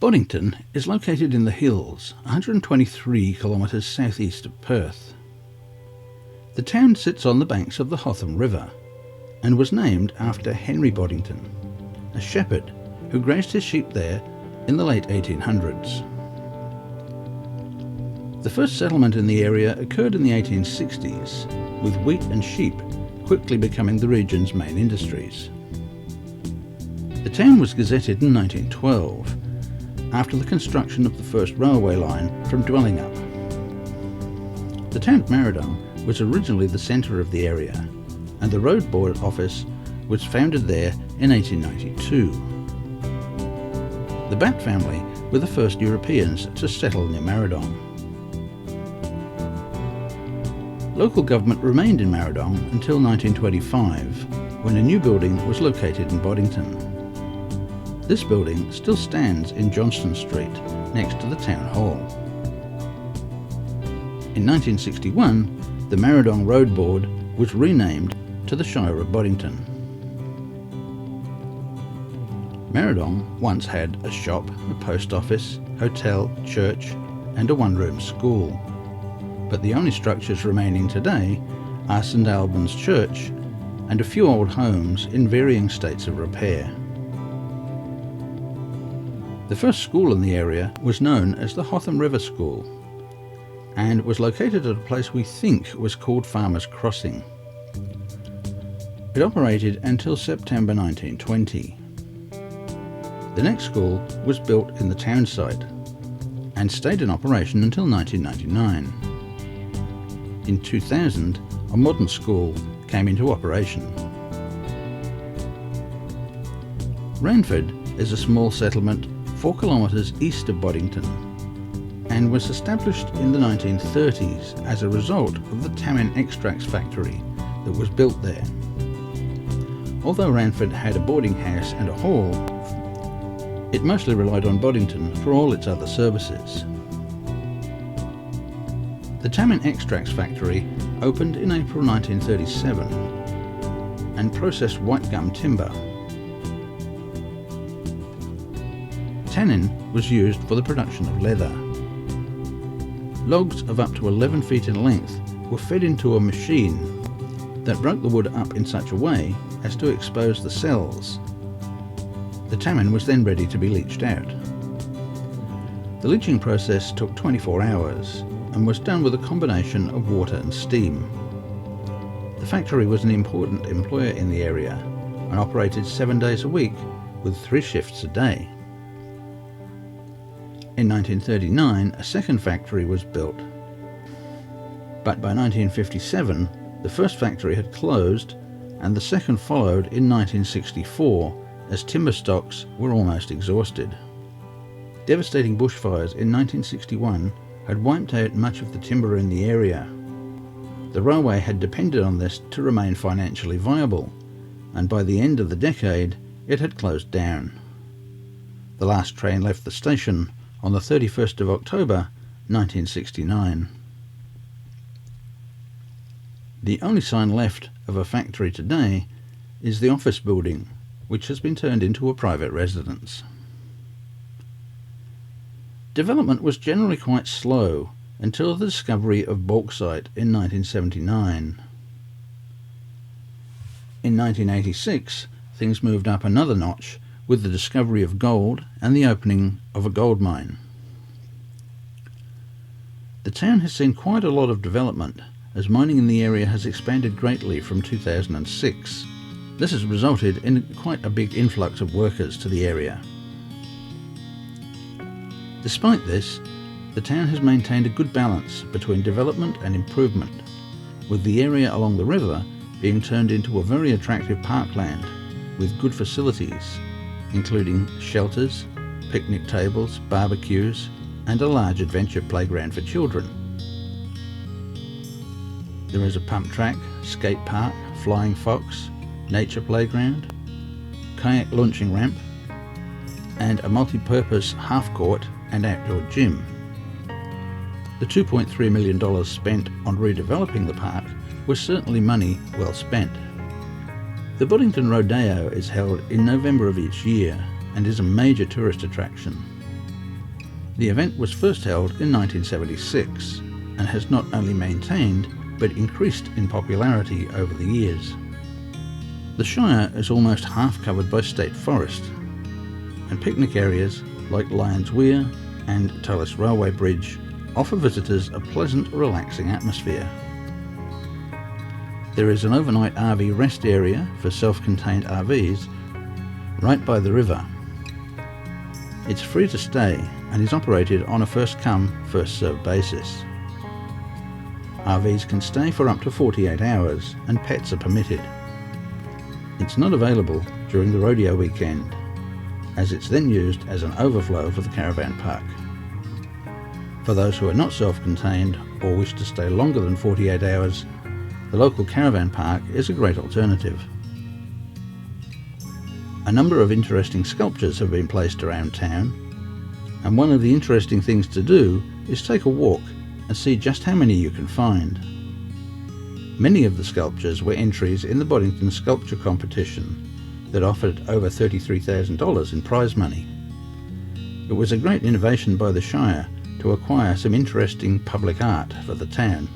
Boddington is located in the hills, 123 kilometres southeast of Perth. The town sits on the banks of the Hotham River and was named after Henry Boddington, a shepherd who grazed his sheep there in the late 1800s. The first settlement in the area occurred in the 1860s, with wheat and sheep quickly becoming the region's main industries. The town was gazetted in 1912, after the construction of the first railway line from Dwellingup. The town of Marianne was originally the centre of the area, and the Road Board office was founded there in 1892. The Batt family were the first Europeans to settle near Marianne. Local government remained in Marianne until 1925, when a new building was located in Boddington. This building still stands in Johnston Street, next to the town hall. In 1961, the Marianne Road Board was renamed to the Shire of Boddington. Marianne once had a shop, a post office, hotel, church, and a one-room school. But the only structures remaining today are St Albans Church and a few old homes in varying states of repair. The first school in the area was known as the Hotham River School and was located at a place we think was called Farmers Crossing. It operated until September 1920. The next school was built in the town site and stayed in operation until 1999. In 2000, a modern school came into operation. Ranford is a small settlement 4 kilometres east of Boddington and was established in the 1930s as a result of the tannin extracts factory that was built there. Although Ranford had a boarding house and a hall, it mostly relied on Boddington for all its other services. The tannin extracts factory opened in April 1937 and processed white gum timber. Tannin was used for the production of leather. Logs of up to 11 feet in length were fed into a machine that broke the wood up in such a way as to expose the cells. The tannin was then ready to be leached out. The leaching process took 24 hours and was done with a combination of water and steam. The factory was an important employer in the area and operated 7 days a week with 3 shifts a day. In 1939, a second factory was built, but by 1957 the first factory had closed and the second followed in 1964 as timber stocks were almost exhausted. Devastating bushfires in 1961 had wiped out much of the timber in the area. The railway had depended on this to remain financially viable, and by the end of the decade it had closed down. The last train left the station on the 31st of October 1969. The only sign left of a factory today is the office building, which has been turned into a private residence. Development was generally quite slow until the discovery of bauxite in 1979. In 1986, things moved up another notch with the discovery of gold and the opening of a gold mine. The town has seen quite a lot of development as mining in the area has expanded greatly from 2006. This has resulted in quite a big influx of workers to the area. Despite this, the town has maintained a good balance between development and improvement, with the area along the river being turned into a very attractive parkland with good facilities, including shelters, picnic tables, barbecues, and a large adventure playground for children. There is a pump track, skate park, flying fox, nature playground, kayak launching ramp, and a multi-purpose half-court and outdoor gym. The $2.3 million spent on redeveloping the park was certainly money well spent. The Boddington Rodeo is held in November of each year and is a major tourist attraction. The event was first held in 1976 and has not only maintained but increased in popularity over the years. The Shire is almost half covered by state forest, and picnic areas like Lyons Weir and Tullis Railway Bridge offer visitors a pleasant, relaxing atmosphere. There is an overnight RV rest area for self-contained RVs right by the river. It's free to stay and is operated on a first-come, first-served basis. RVs can stay for up to 48 hours and pets are permitted. It's not available during the rodeo weekend, as it's then used as an overflow for the caravan park. For those who are not self-contained or wish to stay longer than 48 hours, the local caravan park is a great alternative. A number of interesting sculptures have been placed around town, and one of the interesting things to do is take a walk and see just how many you can find. Many of the sculptures were entries in the Boddington Sculpture Competition that offered over $33,000 in prize money. It was a great innovation by the Shire to acquire some interesting public art for the town.